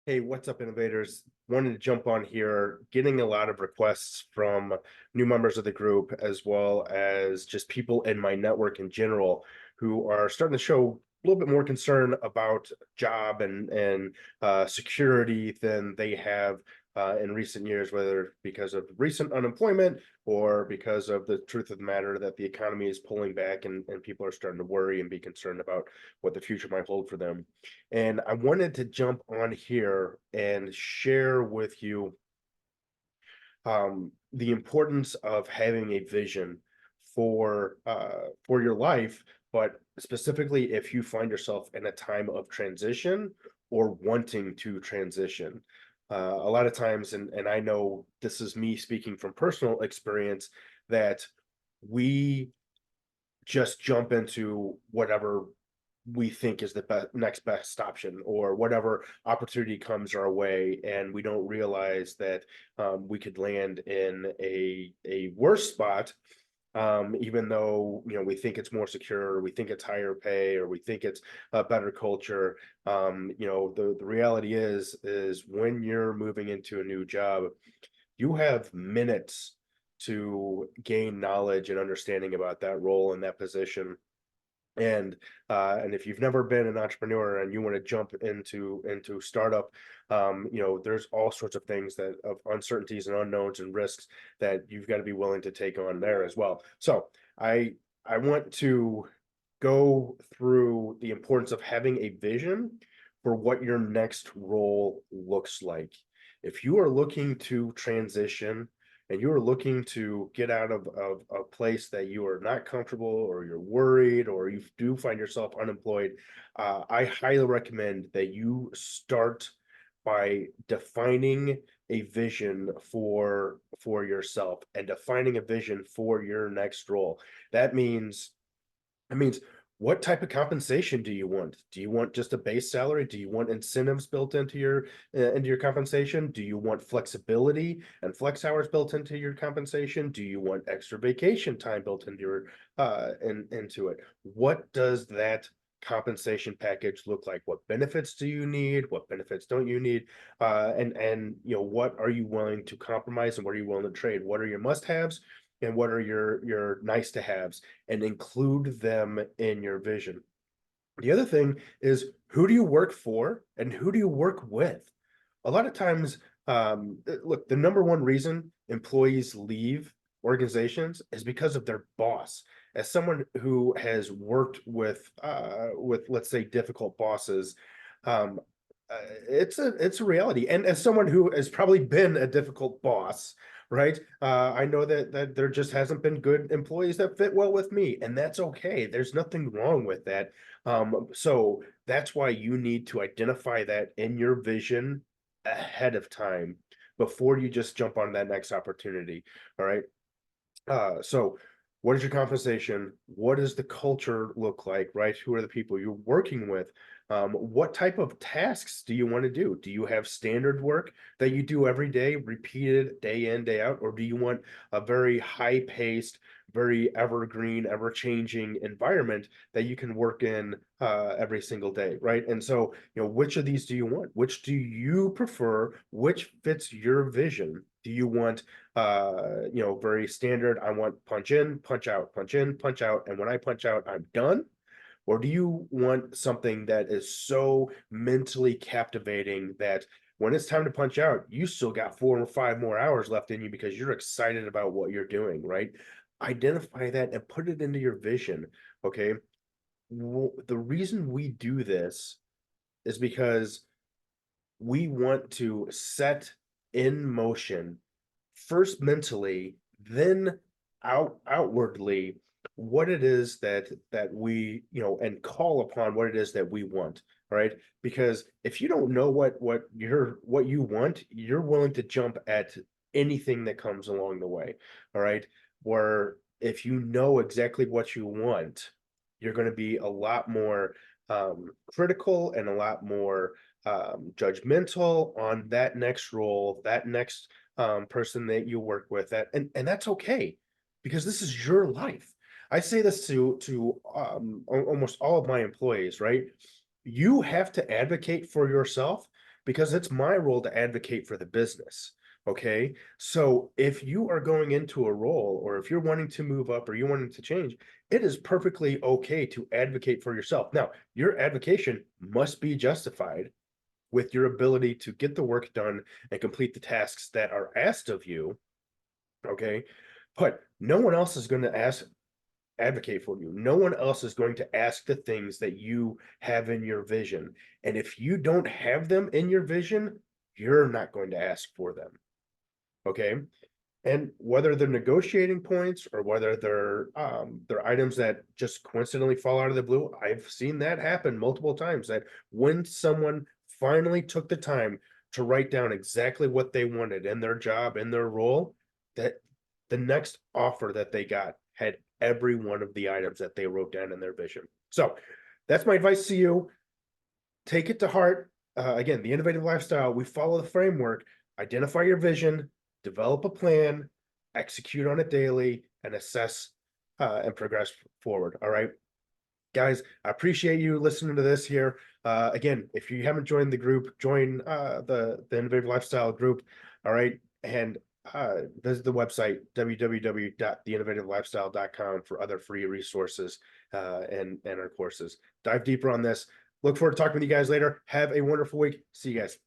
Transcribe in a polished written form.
Hey, what's up, innovators? Wanted to jump on here, getting a lot of requests from new members of the group, as well as just people in my network in general, who are starting to show a little bit more concern about job and security than they have in recent years, whether because of recent unemployment or because of the truth of the matter that the economy is pulling back and people are starting to worry and be concerned about what the future might hold for them. And I wanted to jump on here and share with you the importance of having a vision for your life, but specifically if you find yourself in a time of transition or wanting to transition. A lot of times, and I know this is me speaking from personal experience, that we just jump into whatever we think is the next best option or whatever opportunity comes our way, and we don't realize that we could land in a worse spot, even though we think it's more secure, or we think it's higher pay, or we think it's a better culture. The reality is when you're moving into a new job, you have minutes to gain knowledge and understanding about that role and that position. And if you've never been an entrepreneur and you want to jump into startup, there's all sorts of things that of uncertainties and unknowns and risks that you've got to be willing to take on there as well. So I want to go through the importance of having a vision for what your next role looks like. If you are looking to transition and you're looking to get out of a place that you are not comfortable, or you're worried, or you do find yourself unemployed, I highly recommend that you start by defining a vision for yourself and defining a vision for your next role. That means what type of compensation do you want? Do you want just a base salary? Do you want incentives built into your compensation? Do you want flexibility and flex hours built into your compensation? Do you want extra vacation time built into into it? What does that compensation package look like? What benefits do you need? What benefits don't you need? And what are you willing to compromise, and what are you willing to trade? What are your must-haves? And what are your nice to haves, and include them in your vision. The other thing is, who do you work for and who do you work with? A lot of times, look, the number one reason employees leave organizations is because of their boss. As someone who has worked with let's say difficult bosses, um, it's a reality. And as someone who has probably been a difficult boss, right? I know that there just hasn't been good employees that fit well with me, and that's okay. There's nothing wrong with that. So that's why you need to identify that in your vision ahead of time before you just jump on that next opportunity. All right. So what is your compensation? What does the culture look like, right? Who are the people you're working with? What type of tasks do you want to do? Do you have standard work that you do every day, repeated day in, day out? Or do you want a very high paced, very evergreen, ever changing environment that you can work in every single day, right? And so, which of these do you want? Which do you prefer? Which fits your vision? Do you want very standard, I want punch in, punch out, punch in, punch out, and when I punch out, I'm done? Or do you want something that is so mentally captivating that when it's time to punch out, you still got 4 or 5 more hours left in you because you're excited about what you're doing, right? Identify that and put it into your vision. Okay. The reason we do this is because we want to set in motion, first mentally, then outwardly, what it is that we, and call upon what it is that we want, right? Because if you don't know what you want, you're willing to jump at anything that comes along the way. All right. Where if you know exactly what you want, you're going to be a lot more critical and a lot more judgmental on that next role, that next person that you work with, and that's okay, because this is your life. I say this to almost all of my employees, right? You have to advocate for yourself because it's my role to advocate for the business. Okay. So if you are going into a role, or if you're wanting to move up, or you wanting to change, it is perfectly okay to advocate for yourself. Now, your advocation must be justified with your ability to get the work done and complete the tasks that are asked of you. Okay. But no one else is going to advocate for you. No one else is going to ask the things that you have in your vision. And if you don't have them in your vision, you're not going to ask for them. Okay. And whether they're negotiating points, or whether they're items that just coincidentally fall out of the blue, I've seen that happen multiple times, that when someone finally took the time to write down exactly what they wanted in their job, in their role, that the next offer that they got had every one of the items that they wrote down in their vision. So that's my advice to you. Take it to heart. Again, the innovative lifestyle, we follow the framework: identify your vision, develop a plan, execute on it daily, and assess and progress forward. All right, guys, I appreciate you listening to this here. Again, if you haven't joined the group, join the innovative lifestyle group. All right, and visit the website www.theinnovativelifestyle.com for other free resources and our courses. Dive deeper on this. Look forward to talking with you guys later. Have a wonderful week. See you guys.